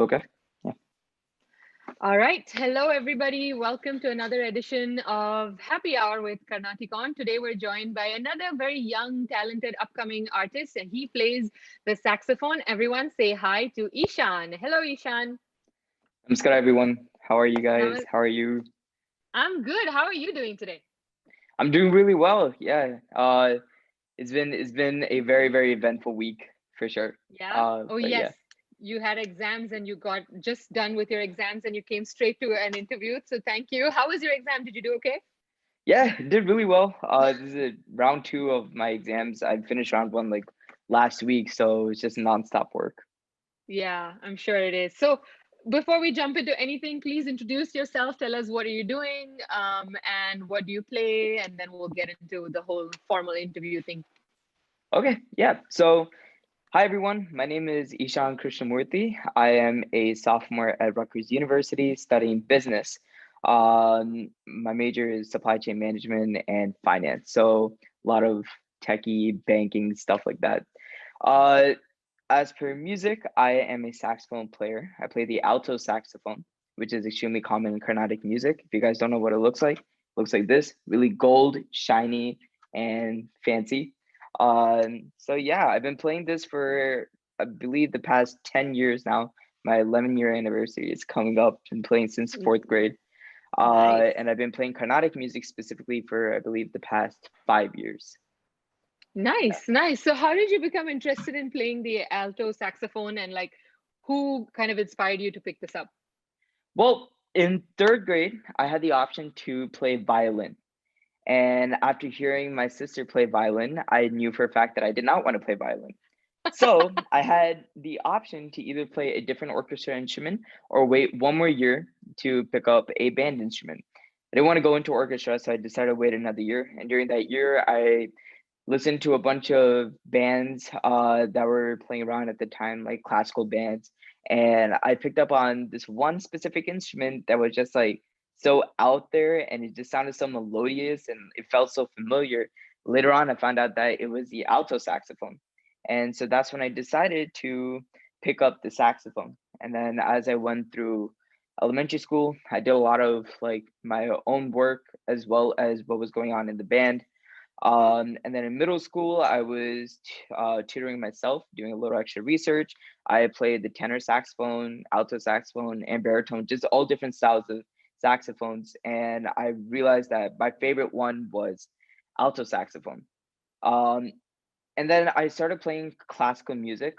Okay. Yeah. All right. Hello, everybody. Welcome to another edition of Happy Hour with CarnaticON. Today, we're joined by another very young, talented, upcoming artist, and he plays the saxophone. Everyone say hi to Eashan. Hello, Eashan. Namaskar, everyone. How are you guys? Now, How are you? I'm good. How are you doing today? I'm doing really well. Yeah. It's been a very eventful week for sure. Yeah. Oh, But yes. yeah. You had exams and you got just done with your exams and you came straight to an interview. So, thank you. How was your exam? Did you do okay? Yeah, did really well. This is round two of my exams. I finished round one like last week, so it's just nonstop work. Yeah, I'm sure it is. So before we jump into anything, please introduce yourself. Tell us what are you doing, and what do you play, and then we'll get into the whole formal interview thing. Okay, yeah. So hi everyone. My name is Eashan Krishnamoorthy. I am a sophomore at Rutgers University studying business. My major is supply chain management and finance. So a lot of techie banking stuff like that. Uh, as per music, I am a saxophone player. I play the alto saxophone, which is extremely common in Carnatic music. If you guys don't know what it looks like this, really gold, shiny, and fancy. So yeah, I've been playing this for I believe the past 10 years now. My 11-year anniversary is coming up. Been playing since N- fourth grade. Nice. And I've been playing Carnatic music specifically for I believe the past 5 years. Nice, nice. So how did you become interested in playing the alto saxophone and like who kind of inspired you to pick this up? Well, in third grade, I had the option to play violin. And after hearing my sister play violin, I knew for a fact that I did not want to play violin. So I had the option to either play a different orchestra instrument or wait one more year to pick up a band instrument. I didn't want to go into orchestra, so I decided to wait another year. And during that year, I listened to a bunch of bands that were playing around at the time, like classical bands. And I picked up on this one specific instrument that was just like so out there and it just sounded so melodious and it felt so familiar. Later on, I found out that it was the alto saxophone. And so that's when I decided to pick up the saxophone. And then as I went through elementary school, I did a lot of like my own work as well as what was going on in the band. And then in middle school, I was tutoring myself, doing a little extra research. I played the tenor saxophone, alto saxophone, and baritone, just all different styles of saxophones. And I realized that my favorite one was alto saxophone. Um, and then I started playing classical music.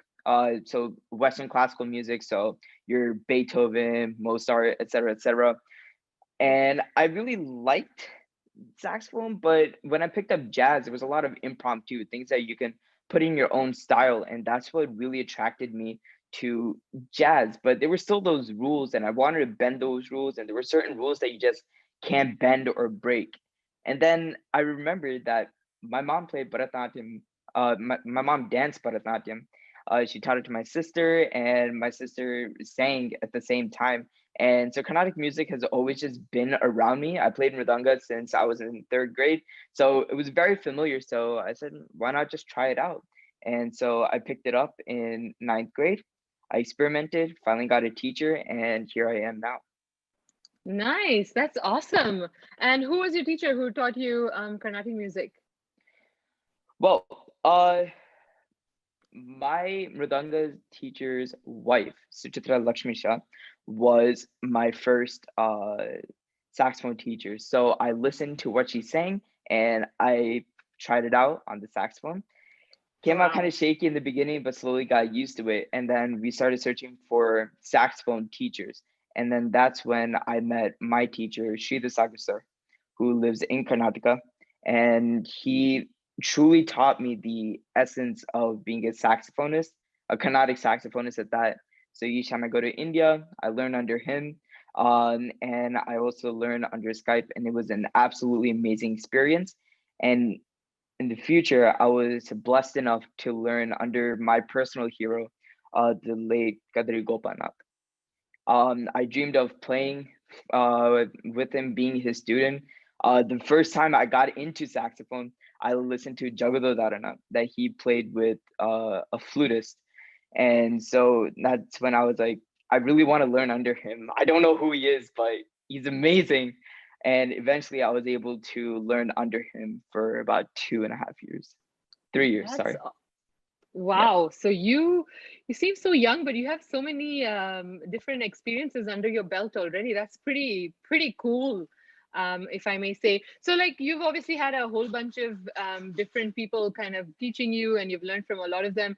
So Western classical music, so your Beethoven, Mozart, etc., etc. And I really liked saxophone, but when I picked up jazz, there was a lot of impromptu things that you can put in your own style, and that's what really attracted me to jazz. But there were still those rules, and I wanted to bend those rules, and there were certain rules that you just can't bend or break. And then I remembered that my mom played Bharatanatyam. My mom danced Bharatanatyam. She taught it to my sister, and my sister sang at the same time. And so Carnatic music has always just been around me. I played mridanga since I was in third grade. So it was very familiar. So I said, why not just try it out? And so I picked it up in ninth grade. I experimented, finally got a teacher, and here I am now. Nice. That's awesome. And who was your teacher who taught you Carnatic music? Well, my mridanga teacher's wife, Suchitra Lakshmi Shah, was my first saxophone teacher. So I listened to what she sang and I tried it out on the saxophone. Came out kind Wow. of shaky in the beginning, but slowly got used to it. And then we started searching for saxophone teachers. And then that's when I met my teacher, Shri, who lives in Karnataka. And he truly taught me the essence of being a saxophonist, a Carnatic saxophonist at that. So each time I go to India, I learn under him. And I also learn under Skype, and it was an absolutely amazing experience. And in the future, I was blessed enough to learn under my personal hero, the late Kadri Gopalnath. I dreamed of playing with him, being his student. The first time I got into saxophone, I listened to Jagado Dharana that he played with a flutist. And so that's when I was like, I really want to learn under him. I don't know who he is, but he's amazing. And eventually I was able to learn under him for about 2.5 years. 3 years, That's sorry. Yeah. wow. So you seem so young, but you have so many different experiences under your belt already. That's pretty cool, if I may say. So like you've obviously had a whole bunch of different people kind of teaching you, and you've learned from a lot of them.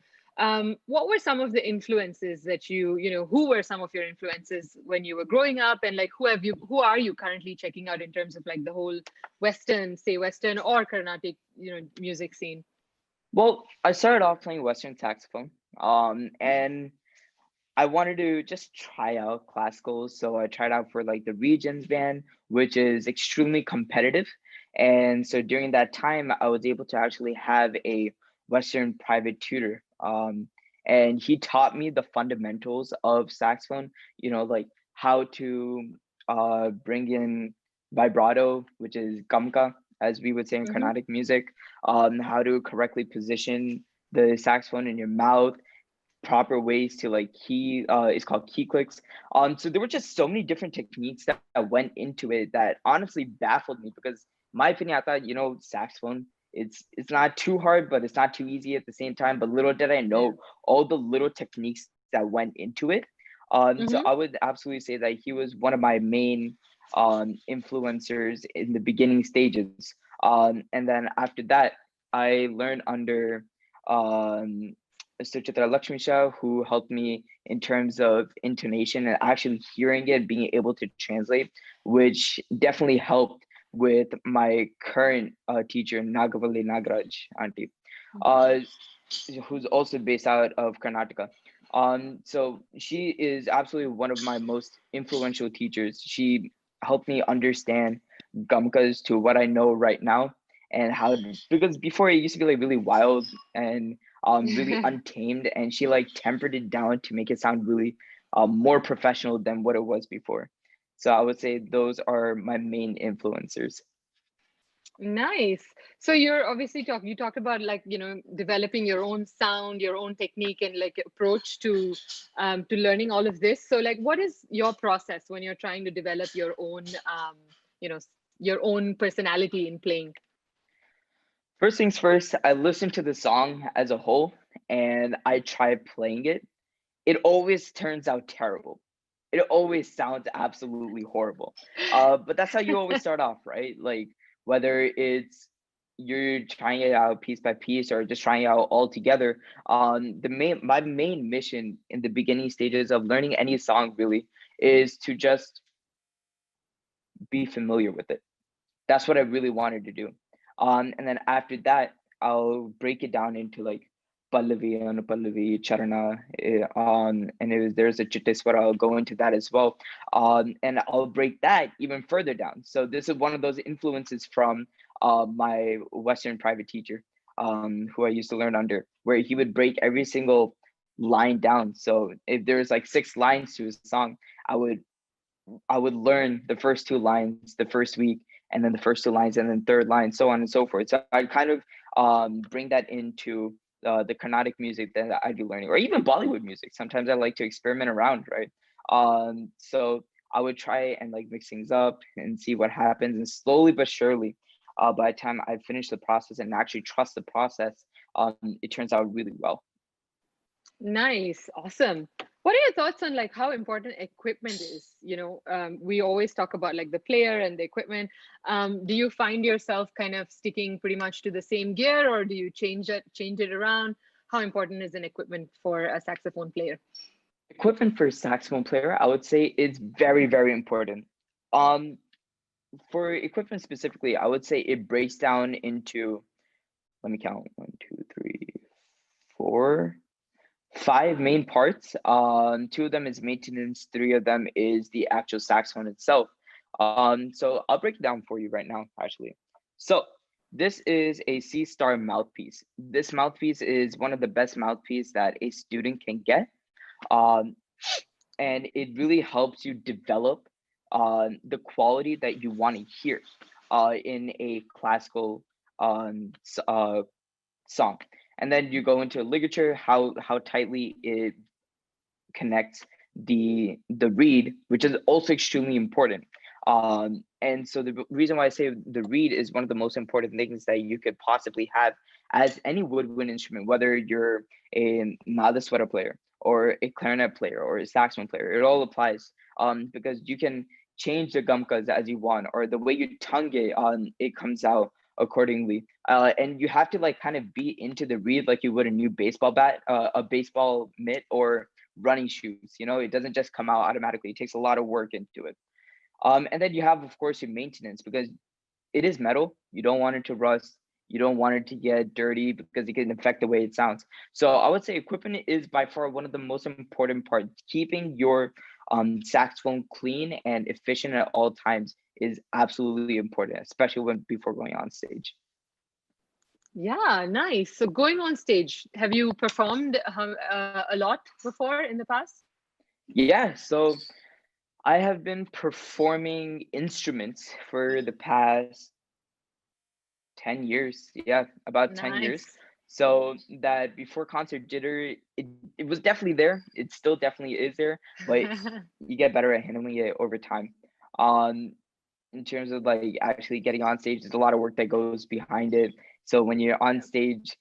What were some of the influences that who were some of your influences when you were growing up, and like who are you currently checking out in terms of like the whole Western or Carnatic, music scene? Well, I started off playing Western saxophone. And I wanted to just try out classical. So I tried out for like the Regions band, which is extremely competitive. And so during that time, I was able to actually have a Western private tutor. And he taught me the fundamentals of saxophone, like how to bring in vibrato, which is gamka, as we would say in Mm-hmm. Carnatic music, how to correctly position the saxophone in your mouth, proper ways to like key, it's called key clicks. So there were just so many different techniques that went into it that honestly baffled me, because my opinion, I thought, saxophone, it's not too hard, but it's not too easy at the same time. But little did I Yeah. know all the little techniques that went into it. So Mm-hmm. I would absolutely say that he was one of my main influencers in the beginning stages. And then after that, I learned under um Suchitra Lakshmi Shah, who helped me in terms of intonation and actually hearing it, being able to translate, which definitely helped with my current teacher, Nagavalli Nagaraj auntie, uh, who's also based out of Karnataka. So she is absolutely one of my most influential teachers. She helped me understand gamkas to what I know right now, and how, because before it used to be like really wild and really untamed, and she like tempered it down to make it sound really more professional than what it was before. So I would say those are my main influencers. Nice. So you're obviously you talked about like, developing your own sound, your own technique and like approach to learning all of this. So like what is your process when you're trying to develop you know, your own personality in playing? First things first, I listen to the song as a whole and I try playing it. It always turns out terrible. It always sounds absolutely horrible. But that's how you always start off, right? Like whether it's you're trying it out piece by piece or just trying it out all together. My main mission in the beginning stages of learning any song really is to just be familiar with it. That's what I really wanted to do. And then after that, I'll break it down into like Pallavi, Anupallavi, Charana, and there's a Chittiswara. I'll go into that as well. And I'll break that even further down. So this is one of those influences from my Western private teacher, who I used to learn under, where he would break every single line down. So if there's like 6 lines to a song, I would I would learn the first 2 lines the first week, and then the first 2 lines, and then third line, so on and so forth. So I kind of bring that into the Carnatic music that I'd be learning, or even Bollywood music. Sometimes I like to experiment around, right? So I would try and like mix things up and see what happens, and slowly but surely, by the time I finish the process and actually trust the process, it turns out really well. Nice, awesome. What are your thoughts on like how important equipment is? We always talk about like the player and the equipment. Do you find yourself kind of sticking pretty much to the same gear, or do you change it around? How important is an equipment for a saxophone player? Equipment for a saxophone player, I would say it's very, very important. Um, for equipment specifically, I would say it breaks down into, let me count, 1, 2, 3, 4, 5 main parts. Two of them is maintenance, three of them is the actual saxophone itself. So I'll break it down for you right now, actually. So this is a C star mouthpiece. This mouthpiece is one of the best mouthpiece that a student can get. Um, and it really helps you develop the quality that you want to hear in a classical song. And then you go into ligature, how tightly it connects the reed, which is also extremely important. And so the reason why I say the reed is one of the most important things that you could possibly have as any woodwind instrument, whether you're a nadaswara player or a clarinet player or a saxophone player, it all applies. Because you can change the gumkas as you want, or the way you tongue it, it comes out accordingly. And you have to like kind of be into the reed like you would a new baseball bat, a baseball mitt, or running shoes. You know, it doesn't just come out automatically. It takes a lot of work into it. And then you have, of course, your maintenance, because it is metal. You don't want it to rust. You don't want it to get dirty because it can affect the way it sounds. So I would say equipment is by far one of the most important parts. Keeping your saxophone clean and efficient at all times is absolutely important, especially when before going on stage. Yeah, nice. So going on stage, have you performed a lot before in the past? Yeah, so I have been performing instruments for the past 10 years. Yeah, about 10 years. Nice. So that before concert jitter, it was definitely there. It still definitely is there, but you get better at handling it over time. Um, in terms of like actually getting on stage, there's a lot of work that goes behind it. So when you're on stage,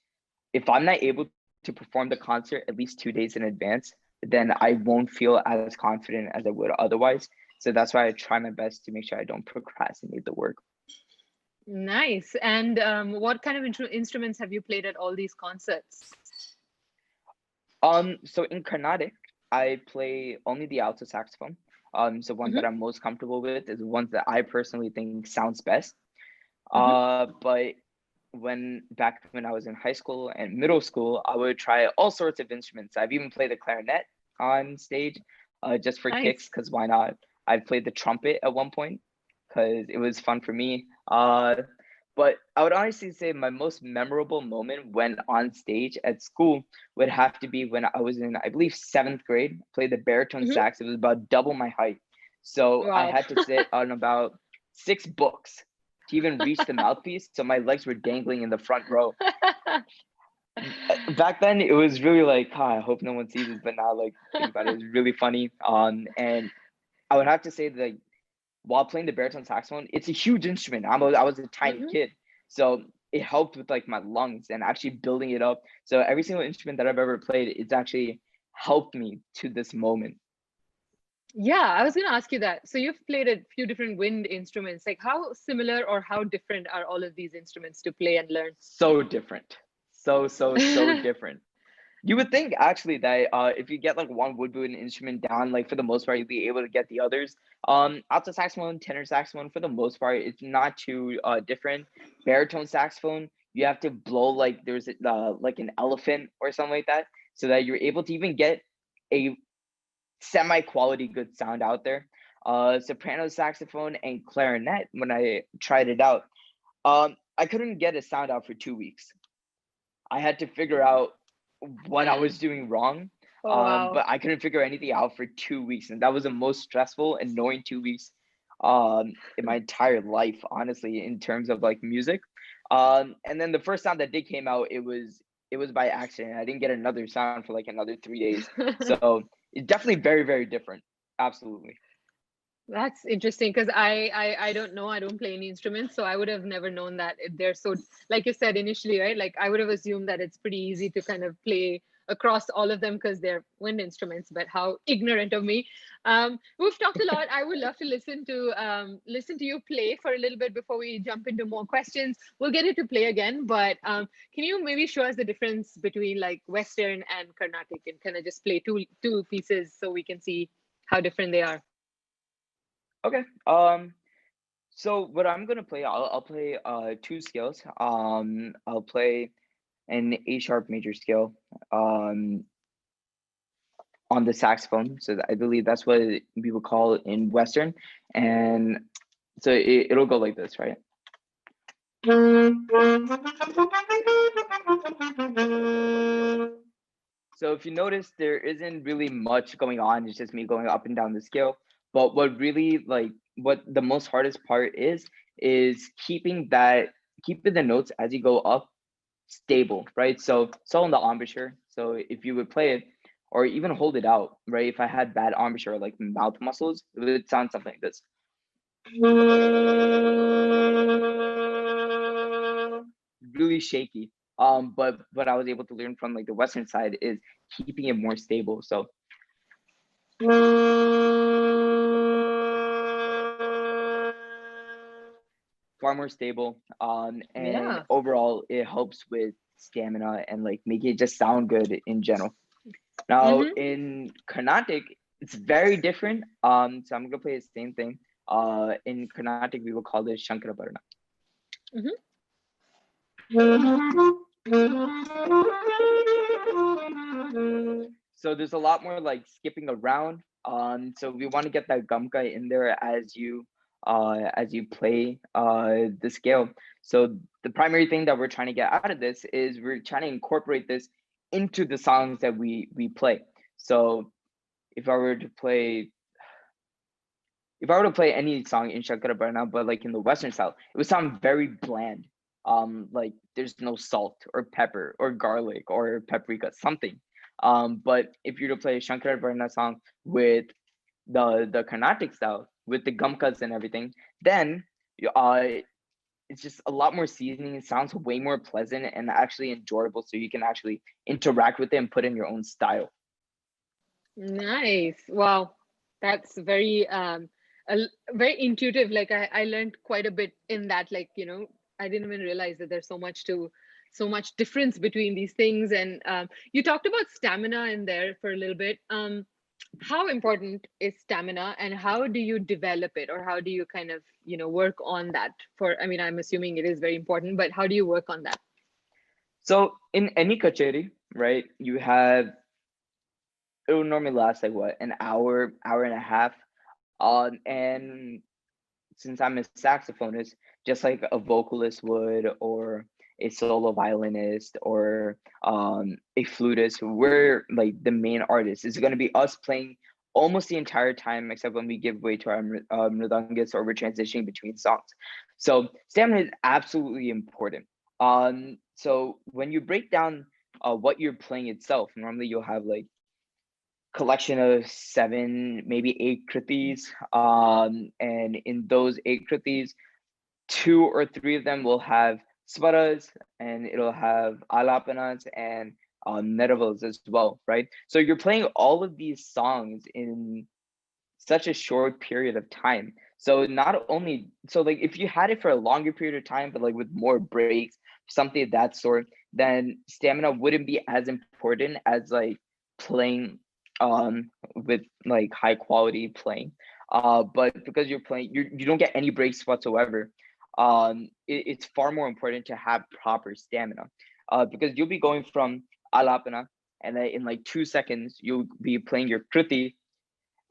if I'm not able to perform the concert at least 2 days in advance, then I won't feel as confident as I would otherwise. So that's why I try my best to make sure I don't procrastinate the work. Nice. And what kind of instruments have you played at all these concerts? So in Carnatic, I play only the alto saxophone. So one that Hmm. I'm most comfortable with is the ones that I personally think sounds best. Hmm. But when I was in high school and middle school, I would try all sorts of instruments. I've even played the clarinet on stage, just for kicks, Nice. because why not? I played the trumpet at one point because it was fun for me. But I would honestly say my most memorable moment when on stage at school would have to be when I was in, I believe, seventh grade. Played the baritone Hmm. sax. It was about double my height, so I Wow. had to sit on about 6 books to even reach the mouthpiece. So my legs were dangling in the front row. Back then, it was really like, I hope no one sees this. But now, like, think about it, it's really funny. And I would have to say that while playing the baritone saxophone, it's a huge instrument. I was a tiny Hmm. kid, so it helped with like my lungs and actually building it up. So every single instrument that I've ever played, it's actually helped me to this moment. Yeah, I was going to ask you that. So you've played a few different wind instruments. Like how similar or how different are all of these instruments to play and learn? So different, so different. You would think actually that if you get like one woodwind instrument down, like for the most part, you'll be able to get the others. Alto saxophone, tenor saxophone, for the most part, it's not too different. Baritone saxophone, you have to blow like there's like an elephant or something like that, so that you're able to even get a semi-quality good sound out there. Soprano saxophone and clarinet, when I tried it out, I couldn't get a sound out for 2 weeks. I had to figure out what I was doing wrong. Oh, wow. But I couldn't figure anything out for 2 weeks, and that was the most stressful, annoying 2 weeks in my entire life, honestly, in terms of like music. And then the first sound that did came out, it was by accident. I didn't get another sound for like another 3 days. So it's definitely very, very different. Absolutely. That's interesting because I don't know. I don't play any instruments, so I would have never known that they're so, like you said initially, right? Like I would have assumed that it's pretty easy to kind of play across all of them because they're wind instruments. But how ignorant of me. We've talked a lot. I would love to listen to you play for a little bit before we jump into more questions. We'll get it to play again, but can you maybe show us the difference between like Western and Carnatic and kind of just play two pieces so we can see how different they are? Okay. So what I'm gonna play, I'll play two scales. I'll play an A sharp major scale um on the saxophone. So I believe that's what we would call it in Western. And so it'll go like this, right? So if you notice, there isn't really much going on. It's just me going up and down the scale. But what the most hardest part is keeping the notes as you go up stable, right? So on the embouchure. So if you would play it, or even hold it out, right? If I had bad embouchure or like mouth muscles, it would sound something like this. Really shaky. But what I was able to learn from like the Western side is keeping it more stable. So far more stable. And Yeah. overall it helps with stamina and like make it just sound good in general. Now Mm-hmm. in Carnatic, it's very different. So I'm gonna play the same thing. In Carnatic, we will call this Shankarabarana. Mm-hmm. So there's a lot more like skipping around. So we want to get that gumka in there as you play the scale. So the primary thing that we're trying to get out of this is we're trying to incorporate this into the songs that we play. So if I were to play any song in Shankarabarana, but like in the Western style, it would sound very bland. Like there's no salt or pepper or garlic or paprika, something. But if you're to play a Shankarabarana song with the Carnatic style, with the gumkas and everything, then uh, it's just a lot more seasoning. It sounds way more pleasant and actually enjoyable, so you can actually interact with it and put in your own style. Nice. Wow. That's very intuitive. Like I learned quite a bit in that. Like, I didn't even realize that there's so much difference between these things. And you talked about stamina in there for a little bit. How important is stamina and how do you develop it, or how do you kind of, work on that I mean, I'm assuming it is very important, but how do you work on that? So in any kacheri, right, you have it will normally last like what, an hour, hour and a half. And since I'm a saxophonist, just like a vocalist would, or a solo violinist, or a flutist, we're like the main artist. It's going to be us playing almost the entire time, except when we give way to our mridangist or we're transitioning between songs. So stamina is absolutely important. So when you break down what you're playing itself, normally you'll have like collection of 7, maybe 8 kritis. And in those 8 kritis, 2 or 3 of them will have svaras, and it'll have alapanas and netavals as well, right? So you're playing all of these songs in such a short period of time. So not only, so like if you had it for a longer period of time, but like with more breaks, something of that sort, then stamina wouldn't be as important as like playing with like high quality playing. But because you're playing, you don't get any breaks whatsoever. It's far more important to have proper stamina, because you'll be going from alapana, and then in like 2 seconds you'll be playing your kriti,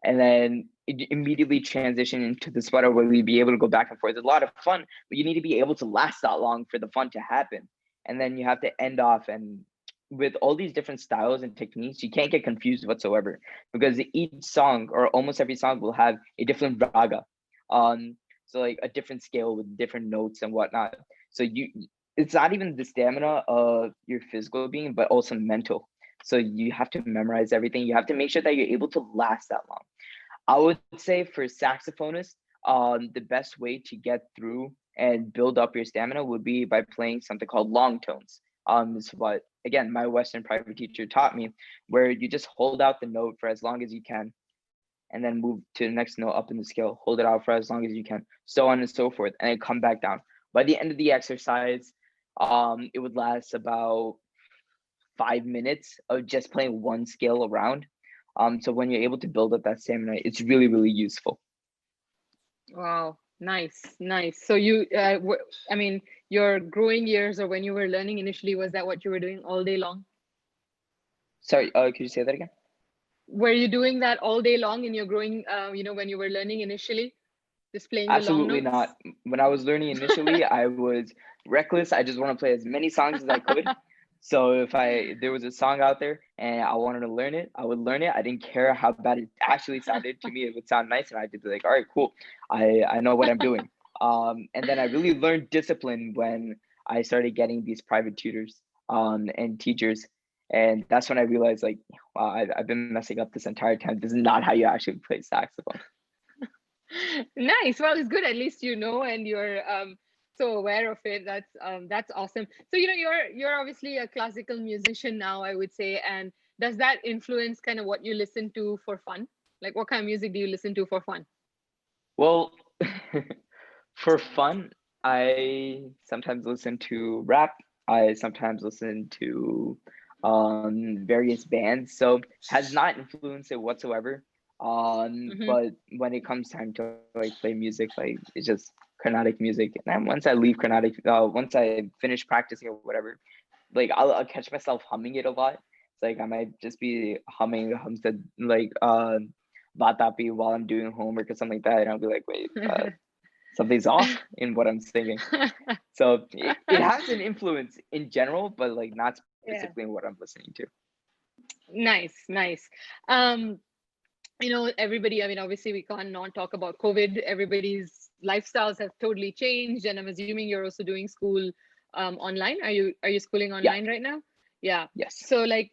and then immediately transition into the sweater where we be able to go back and forth. It's a lot of fun, but you need to be able to last that long for the fun to happen. And then you have to end off, and with all these different styles and techniques, you can't get confused whatsoever, because each song or almost every song will have a different raga. So like a different scale with different notes and whatnot. So it's not even the stamina of your physical being, but also mental. So you have to memorize everything. You have to make sure that you're able to last that long. I would say for saxophonists, the best way to get through and build up your stamina would be by playing something called long tones. Is what, again, my Western private teacher taught me, where you just hold out the note for as long as you can, and then move to the next note up in the scale, hold it out for as long as you can, so on and so forth, and then come back down. By the end of the exercise, it would last about 5 minutes of just playing one scale around. So when you're able to build up that stamina, it's really, really useful. Wow, nice, nice. So I mean, your growing years or when you were learning initially, was that what you were doing all day long? Sorry, could you say that again? Were you doing that all day long in your growing, when you were learning initially, just playing the long Absolutely notes? not. When I was learning initially, I was reckless. I just want to play as many songs as I could. So if there was a song out there and I wanted to learn it, I would learn it. I didn't care how bad it actually sounded. To me, it would sound nice, and I did like, all right, cool. I know what I'm doing. And then I really learned discipline when I started getting these private tutors and teachers. And that's when I realized, like, wow, I've been messing up this entire time. This is not how you actually play saxophone. Nice. Well, it's good. At least you know, and you're so aware of it. That's awesome. So you're obviously a classical musician now, I would say. And does that influence kind of what you listen to for fun? Like, what kind of music do you listen to for fun? Well, for fun, I sometimes listen to rap. I sometimes listen to various bands. So has not influenced it whatsoever. Hmm. But when it comes time to like play music, like it's just Carnatic music. And then once I leave Carnatic, once I finish practicing or whatever, like I'll catch myself humming it a lot. It's like I might just be humming hums that like Vatapi while I'm doing homework or something like that, and I'll be like, wait, something's off in what I'm singing. So it has an influence in general, but like not Yeah. specifically in what I'm listening to. Nice, nice. Um, everybody, I mean, obviously we can't not talk about COVID. Everybody's lifestyles have totally changed, and I'm assuming you're also doing school online. Are you schooling Yeah. online right now? Yeah. Yes. So like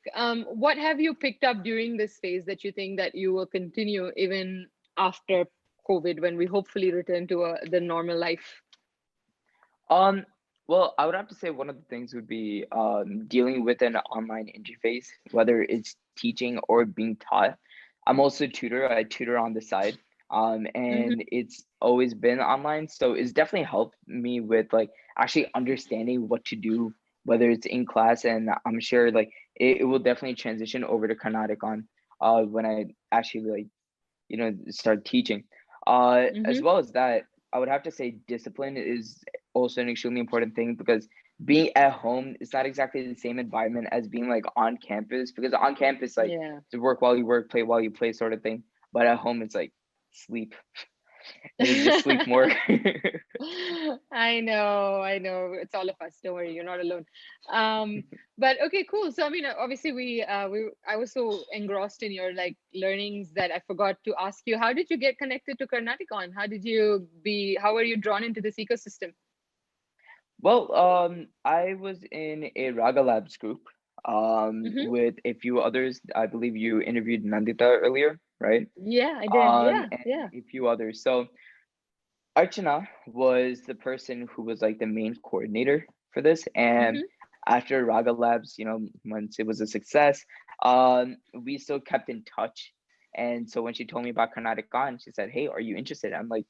what have you picked up during this phase that you think that you will continue even after COVID, when we hopefully return to the normal life? Um, well, I would have to say one of the things would be dealing with an online interface, whether it's teaching or being taught. I'm also a tutor. I tutor on the side, Hmm. and it's always been online. So it's definitely helped me with like actually understanding what to do, whether it's in class. And I'm sure like it will definitely transition over to CarnaticON when I actually like start teaching. As Hmm. well as that, I would have to say discipline is also an extremely important thing because being at home is not exactly the same environment as being like on campus, because on campus like Yeah. to work while you work, play while you play sort of thing, but at home it's like sleep and just sleep more. I know. It's all of us. Don't worry, you're not alone. Um, but okay, cool. So I mean, obviously I was so engrossed in your like learnings that I forgot to ask you, how did you get connected to CarnaticON? How were you drawn into this ecosystem? Well, I was in a Raga Labs group Hmm. with a few others. I believe you interviewed Nandita earlier, right? Yeah, I did. Yeah, And yeah. a few others. So Archana was the person who was like the main coordinator for this. And Hmm. after Raga Labs, once it was a success, we still kept in touch. And so when she told me about CarnaticON, she said, "Hey, are you interested?" I'm like,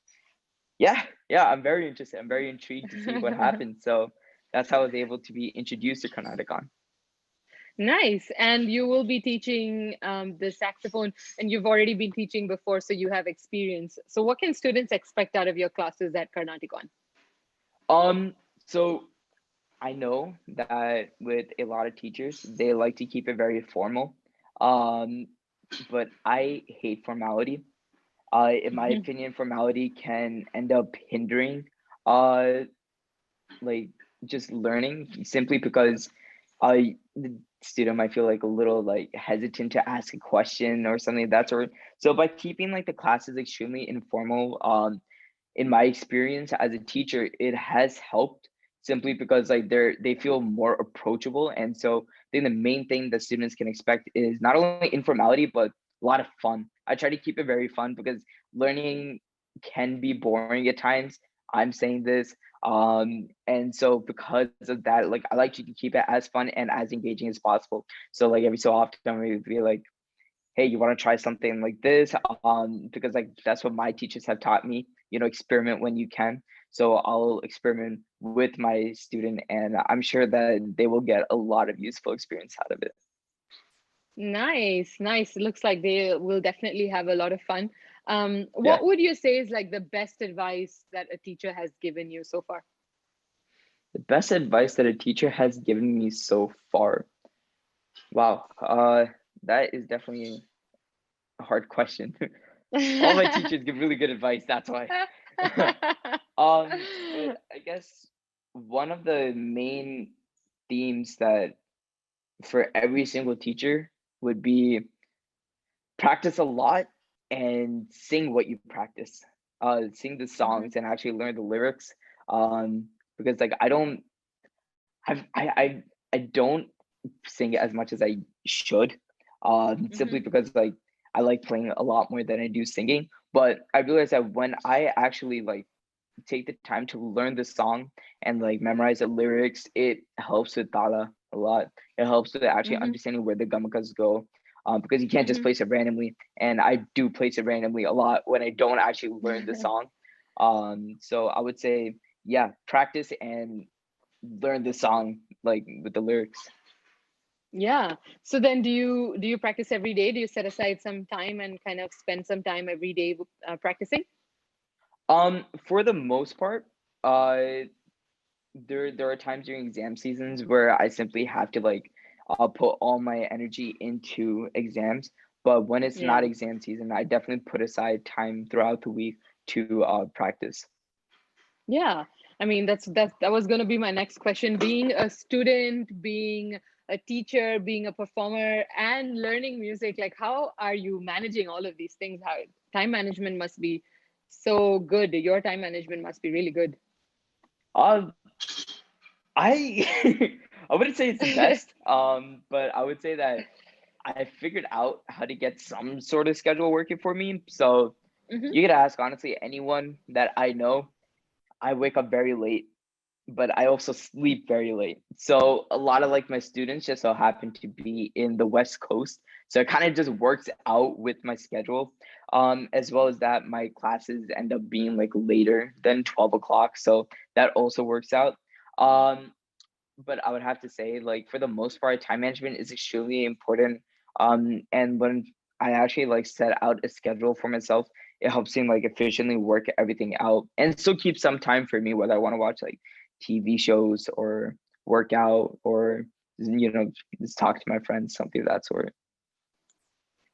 "Yeah, yeah, I'm very interested. I'm very intrigued to see what happens." So that's how I was able to be introduced to CarnaticON. Nice. And you will be teaching the saxophone, and you've already been teaching before, so you have experience. So, what can students expect out of your classes at CarnaticON? Um, so I know that with a lot of teachers, they like to keep it very formal. Um, but I hate formality. In my opinion, formality can end up hindering uh like just learning simply because the student might feel like a little like hesitant to ask a question or something of that sort. So by keeping like the classes extremely informal, in my experience as a teacher, it has helped simply because like they feel more approachable. And so I think the main thing that students can expect is not only informality but a lot of fun. I try to keep it very fun because learning can be boring at times. I'm saying this. And so because of that, like I like to keep it as fun and as engaging as possible. So like every so often we be like, hey, you want to try something like this? Because like that's what my teachers have taught me, experiment when you can. So I'll experiment with my student, and I'm sure that they will get a lot of useful experience out of it. Nice, nice. It looks like they will definitely have a lot of fun. Yeah. What would you say is like the best advice that a teacher has given you so far? The best advice that a teacher has given me so far. Wow. That is definitely a hard question. All my teachers give really good advice, that's why. But I guess one of the main themes that for every single teacher would be practice a lot and sing what you practice. Sing the Mhm. songs and actually learn the lyrics. Because like I don't sing as much as I should, simply Mm-hmm. because like I like playing a lot more than I do singing. But I realized that when I actually like take the time to learn the song and like memorize the lyrics, it helps with tala a lot. It helps with actually Mm-hmm. understanding where the gamakas go, because you can't just Mm-hmm. place it randomly. And I do place it randomly a lot when I don't actually learn the song. So I would say, yeah, practice and learn the song like with the lyrics. Yeah. So then do you practice every day? Do you set aside some time and kind of spend some time every day practicing? For the most part, uh, there are times during exam seasons where I simply have to like put all my energy into exams. But when it's not Yeah. exam season, I definitely put aside time throughout the week to practice. Yeah. I mean, that was going to be my next question. Being a student, being a teacher, being a performer, and learning music, like how are you managing all of these things? How time management must be so good. Your time management must be really good. Uh, I I wouldn't say it's the best, but I would say that I figured out how to get some sort of schedule working for me. So Hmm. you could ask honestly anyone that I know. I wake up very late, but I also sleep very late. So a lot of like my students just so happen to be in the West Coast. So it kind of just works out with my schedule. As well as that, my classes end up being like later than 12 o'clock. So that also works out. Um, but I would have to say, like for the most part, time management is extremely important. And when I actually like set out a schedule for myself, it helps me like efficiently work everything out and still keep some time for me, whether I want to watch like TV shows or work out or just talk to my friends, something of that sort.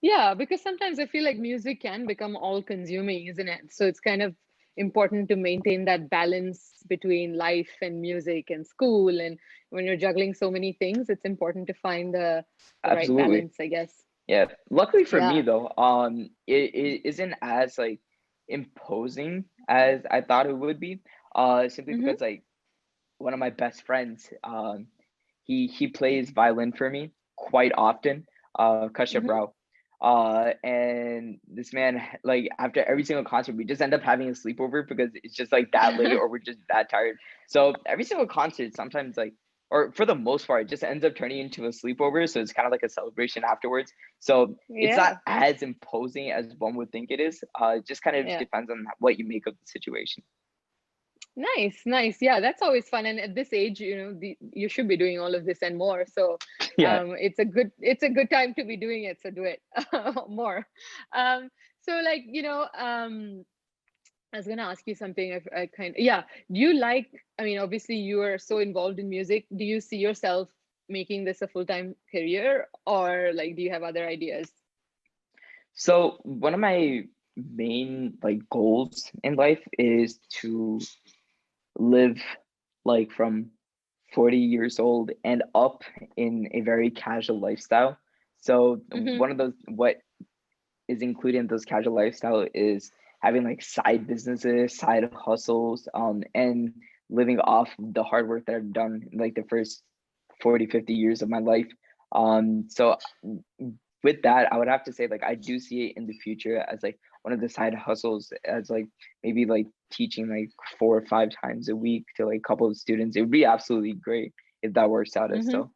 Yeah, because sometimes I feel like music can become all consuming, isn't it? So it's kind of important to maintain that balance between life and music and school. And when you're juggling so many things, it's important to find the right Absolutely. balance, I guess. Yeah. Luckily for me Yeah. though, it isn't as like imposing as I thought it would be. Simply Mm-hmm. because like one of my best friends, he plays violin for me quite often, Kashyap Mm-hmm. Rao. And this man, like after every single concert, we just end up having a sleepover because it's just like that late or we're just that tired. So every single concert, sometimes like, or for the most part, it just ends up turning into a sleepover. So it's kind of like a celebration afterwards. So it's not Yeah. as imposing as one would think it is. It just kind of Yeah. depends on what you make of the situation. Nice, nice. Yeah, that's always fun. And at this age, you should be doing all of this and more. So, Yeah. it's a good time to be doing it. So do it more. So like, I was gonna ask you something. Yeah. Do you like? I mean, obviously, you are so involved in music. Do you see yourself making this a full-time career, or like, do you have other ideas? So one of my main like goals in life is to live like from 40 years old and up in a very casual lifestyle. So Mm-hmm. one of those what is included in those casual lifestyle is having like side businesses, side hustles, and living off the hard work that I've done in like the first 40, 50 years of my life. So with that, I would have to say like I do see it in the future as like one of the side hustles as like maybe like teaching like 4 or 5 times a week to like a couple of students. It would be absolutely great if that works out as Mm-hmm. so.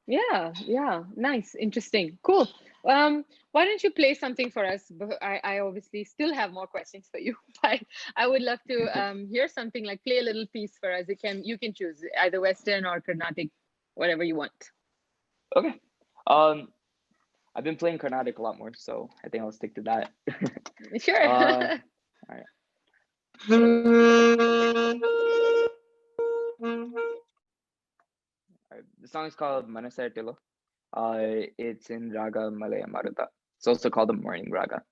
Yeah, yeah, nice, interesting, cool. Why don't you play something for us? I obviously still have more questions for you, but I would love to hear something like play a little piece for us. You can choose either Western or Carnatic, whatever you want. Okay. Um, I've been playing Carnatic a lot more, so I think I'll stick to that. Sure. All right. All right. The song is called Manasaya Tilo. It's in Raga Malaya Maruta. It's also called the Morning Raga.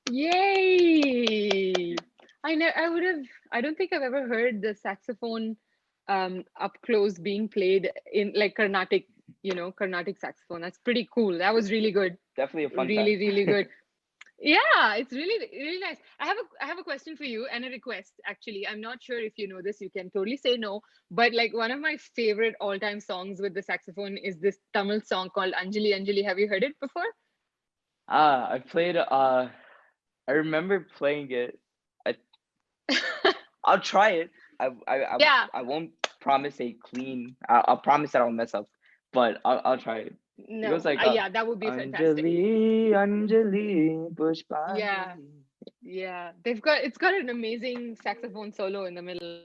Yay! I don't think I've ever heard the saxophone up close being played in like Carnatic, Carnatic saxophone. That's pretty cool. That was really good. Definitely a fun Really, time. really good. Yeah, it's really, really nice. I have a question for you and a request, actually. I'm not sure if you know this, you can totally say no, but like one of my favorite all-time songs with the saxophone is this Tamil song called Anjali Anjali. Have you heard it before? I played I remember playing it. I I'll try it. Yeah. I won't promise a clean. I'll promise that I'll mess up, but I'll try it. It goes No. like Yeah, that would be fantastic. Anjali Anjali Yeah. Pushpanjali. Yeah. It's got an amazing saxophone solo in the middle.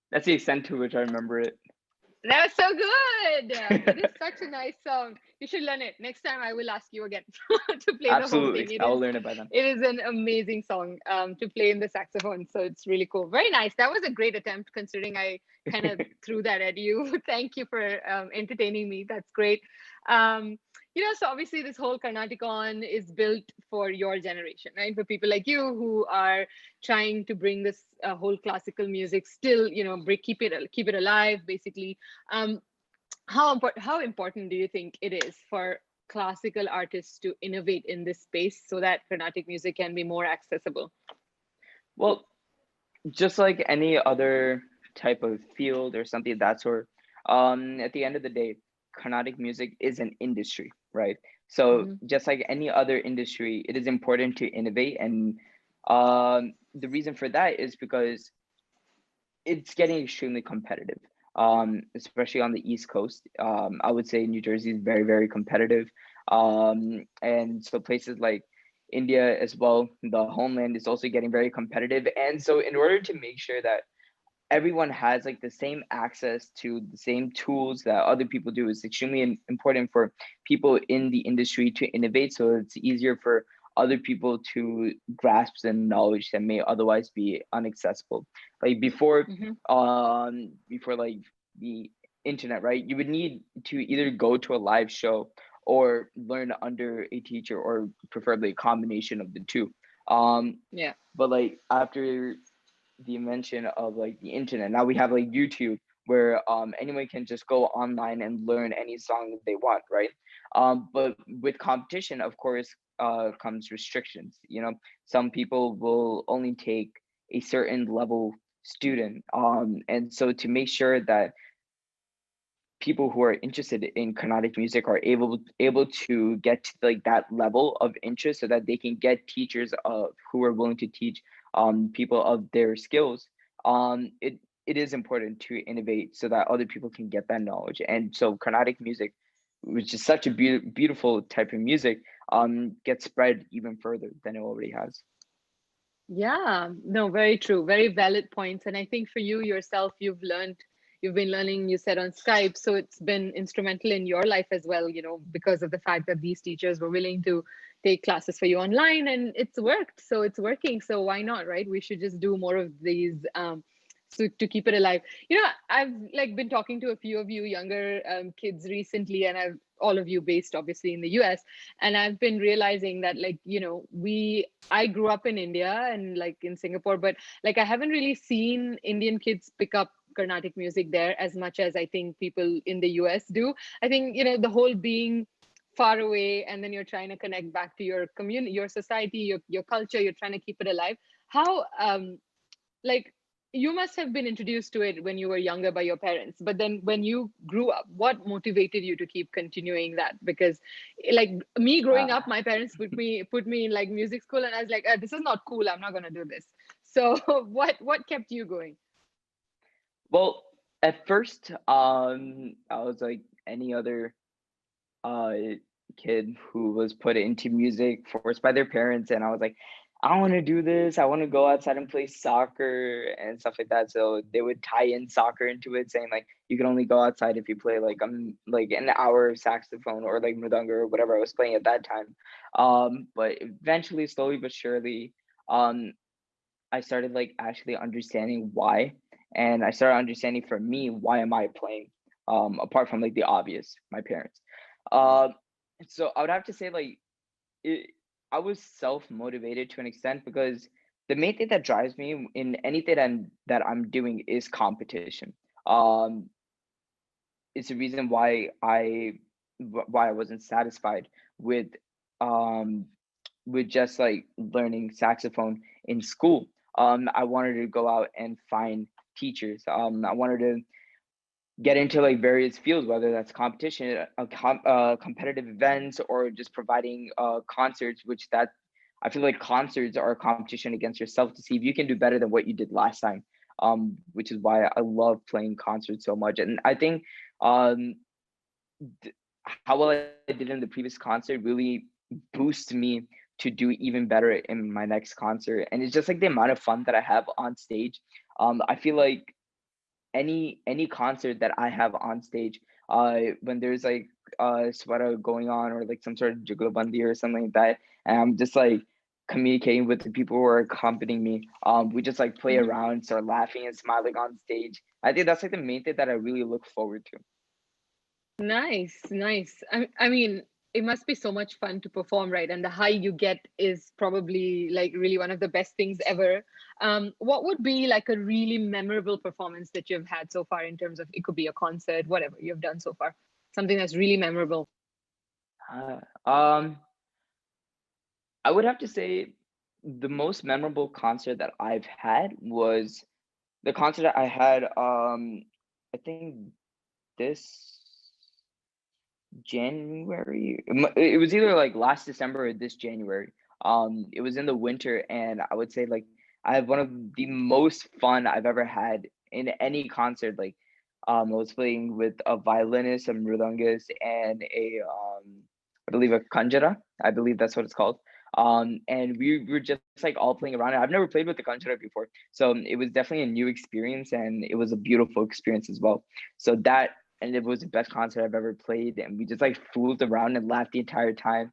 That's the extent to which I remember it. That was so good. It is such a nice song. You should learn it. Next time I will ask you again to play the whole thing. Absolutely, I'll learn it by then. It is an amazing song to play in the saxophone. So it's really cool. Very nice. That was a great attempt considering I kind of threw that at you. Thank you for entertaining me. That's great. So obviously this whole CarnaticON is built for your generation, right? For people like you who are trying to bring this whole classical music still, keep it alive, basically. Um, how important do you think it is for classical artists to innovate in this space so that Carnatic music can be more accessible? Well, just like any other type of field or something of that sort, at the end of the day, Carnatic music is an industry, right? So Mhm. just like any other industry, it is important to innovate. And the reason for that is because it's getting extremely competitive, especially on the East Coast. I would say New Jersey is very, very competitive. And so places like India as well, the homeland is also getting very competitive. And so in order to make sure that everyone has like the same access to the same tools that other people do, is extremely important for people in the industry to innovate, so it's easier for other people to grasp the knowledge that may otherwise be inaccessible. Like Mhm. before like the internet, right, you would need to either go to a live show or learn under a teacher, or preferably a combination of the two. um Yeah. but like after the invention of like the internet, now we have like YouTube, where anyone can just go online and learn any song they want, right? But with competition, of course, comes restrictions. You know, some people will only take a certain level student, and so to make sure that people who are interested in Carnatic music are able to get to like that level of interest, so that they can get teachers who are willing to teach people of their skills. It is important to innovate so that other people can get that knowledge. And so Carnatic music, which is such a beautiful type of music, gets spread even further than it already has. Yeah, no, very true. Very valid points. And I think for you yourself, you've been learning, you said on Skype. So it's been instrumental in your life as well, because of the fact that these teachers were willing to take classes for you online and it's worked. So it's working. So why not, right? We should just do more of these so to keep it alive. I've like been talking to a few of you younger kids recently, and I've all of you based obviously in the US, and I've been realizing that like, I grew up in India and like in Singapore, but like I haven't really seen Indian kids pick up Carnatic music there as much as I think people in the US do. I think, the whole being far away and then you're trying to connect back to your community, your society, your culture, you're trying to keep it alive. How like you must have been introduced to it when you were younger by your parents, but then when you grew up, what motivated you to keep continuing that? Because like me growing Uh, up, my parents put me in like music school, and I was like, this is not cool, I'm not going to do this. So what kept you going? well, at first, I was like any other uh kid who was put into music forced by their parents, and I was like, I want to do this, I want to go outside and play soccer and stuff like that. So they would tie in soccer into it, saying like you can only go outside if you play like like an hour of saxophone or like mridanga or whatever I was playing at that time. But eventually, slowly but surely, um I started like actually understanding why, and I started understanding, for me, why am I playing, apart from like the obvious, my parents. Um, so I would have to say like it, I was self motivated to an extent, because the main thing that drives me in anything that I'm doing is competition. Um, it's the reason why I wasn't satisfied with um just like learning saxophone in school. I wanted to go out and find teachers. I wanted to get into like various fields, whether that's competition, competitive events, or just providing concerts. Which that I feel like concerts are a competition against yourself to see if you can do better than what you did last time. Which is why I love playing concerts so much, and I think um, how well I did in the previous concert really boosts me to do even better in my next concert. And it's just like the amount of fun that I have on stage. I feel like any concert that I have on stage, when there's like sweater going on, or like some sort of jugalabandi or something like that, and I'm just like communicating with the people who are accompanying me. We just like play Mhm. around, start laughing and smiling on stage. I think that's like the main thing that I really look forward to. Nice, nice. I mean, it must be so much fun to perform, right? And the high you get is probably like really one of the best things ever. What would be like a really memorable performance that you've had so far, in terms of it could be a concert, whatever you've done so far, something that's really memorable? Uh, um, I would have to say the most memorable concert that I've had was the concert that I had. I think this January. It was either like last December or this January. It was in the winter, and I would say like I had one of the most fun I've ever had in any concert. Like, I was playing with a violinist, a mridangist, and I believe a kanjara. I believe that's what it's called. And we were just like all playing around. I've never played with the kanjara before, so it was definitely a new experience, and it was a beautiful experience as well. So that and it was the best concert I've ever played. And we just like fooled around and laughed the entire time,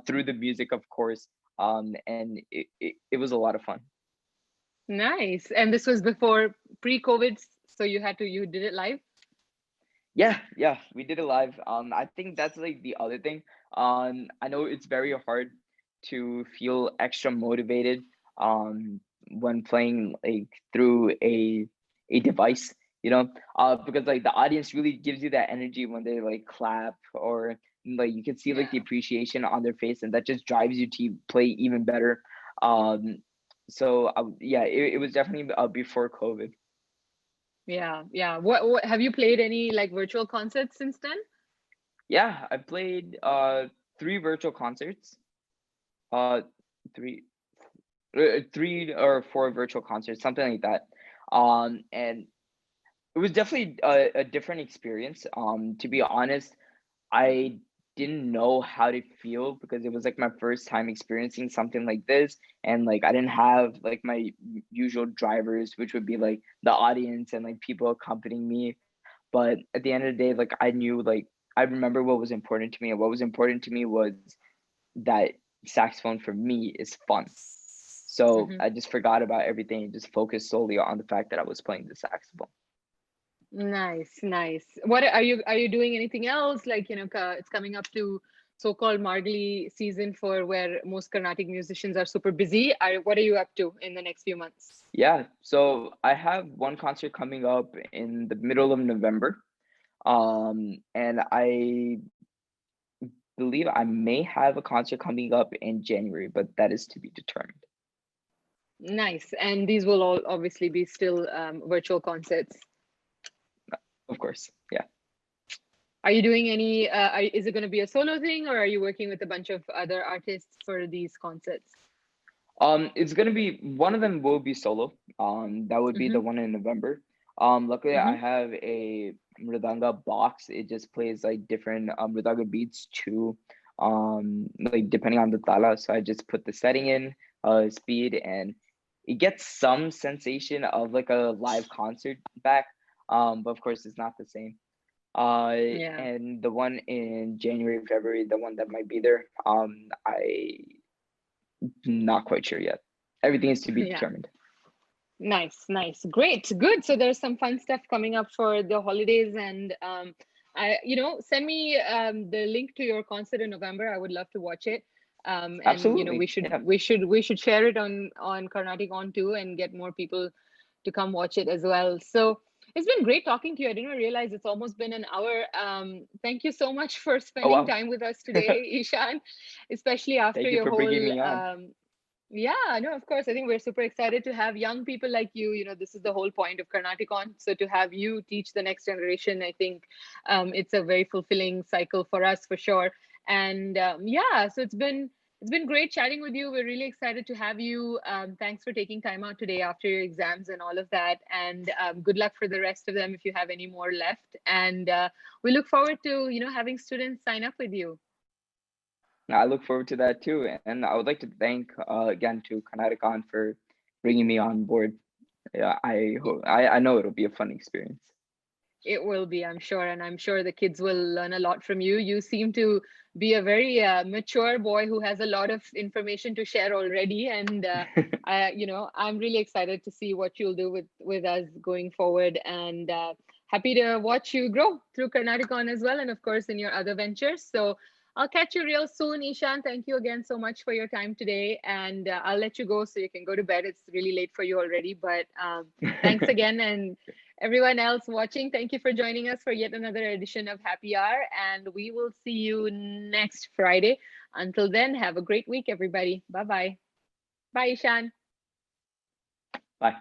through the music, of course. And it was a lot of fun. Nice. And this was before pre-COVID, so you did it live? Yeah, yeah, we did it live. I think that's like the other thing. I know it's very hard to feel extra motivated when playing like through a device, because like the audience really gives you that energy when they like clap, or like you can see like the Yeah. appreciation on their face, and that just drives you to play even better. Um, yeah, it was definitely before COVID. Yeah, yeah. What have you played any like virtual concerts since then? Yeah, I played three virtual concerts, uh three three or four virtual concerts, something like that. And it was definitely a different experience. To be honest, I didn't know how to feel because it was like my first time experiencing something like this, and like I didn't have like my usual drivers, which would be like the audience and like people accompanying me. But at the end of the day, like I knew, like I remember what was important to me, and what was important to me was that saxophone for me is fun. So Hmm. I just forgot about everything and just focused solely on the fact that I was playing the saxophone. Nice, nice. What are you doing anything else? Like, it's coming up to so-called Margali season for where most Carnatic musicians are super busy. What are you up to in the next few months? Yeah, so I have one concert coming up in the middle of November. And I believe I may have a concert coming up in January, but that is to be determined. Nice. And these will all obviously be still virtual concerts. Of course. Yeah. Are you doing any, is it going to be a solo thing, or are you working with a bunch of other artists for these concerts? It's gonna be one of them will be solo. That would be the Mm-hmm. one in November. Luckily I Mm-hmm. have a mridanga box. It just plays like different mridanga beats too. Like depending on the tala. So I just put the setting in, speed, and it gets some sensation of like a live concert back. But of course it's not the same. Yeah. And the one in January, February, the one that might be there, I not quite sure yet. Everything is to be Yeah. determined. Nice, nice. Great. Good. So there's some fun stuff coming up for the holidays, and send me the link to your concert in November. I would love to watch it. And we Absolutely. should Yeah. we should we should share it on CarnaticON too, and get more people to come watch it as well. So it's been great talking to you. I didn't realize it's almost been an hour. Thank you so much for Oh spending wow. time with us today, Ishan, especially after Thank you your for whole bringing me on. yeah, no, of course. I think we're super excited to have young people like you. This is the whole point of CarnaticON. So to have you teach the next generation, I think it's a very fulfilling cycle for us for sure. And yeah, so it's been great chatting with you. We're really excited to have you. Thanks for taking time out today after your exams and all of that. And good luck for the rest of them if you have any more left. And we look forward to having students sign up with you. I look forward to that too, and I would like to thank again to CarnaticON for bringing me on board. Yeah, I know it'll be a fun experience. It will be, I'm sure, and I'm sure the kids will learn a lot from you. You seem to be a very mature boy who has a lot of information to share already, and I'm really excited to see what you'll do with us going forward, and happy to watch you grow through CarnaticON as well, and of course in your other ventures. So I'll catch you real soon, Ishan. Thank you again so much for your time today, and I'll let you go so you can go to bed. It's really late for you already, but thanks again, and everyone else watching, thank you for joining us for yet another edition of Happy Hour, and we will see you next Friday. Until then, have a great week, everybody. Bye bye. Bye, Ishan. Bye.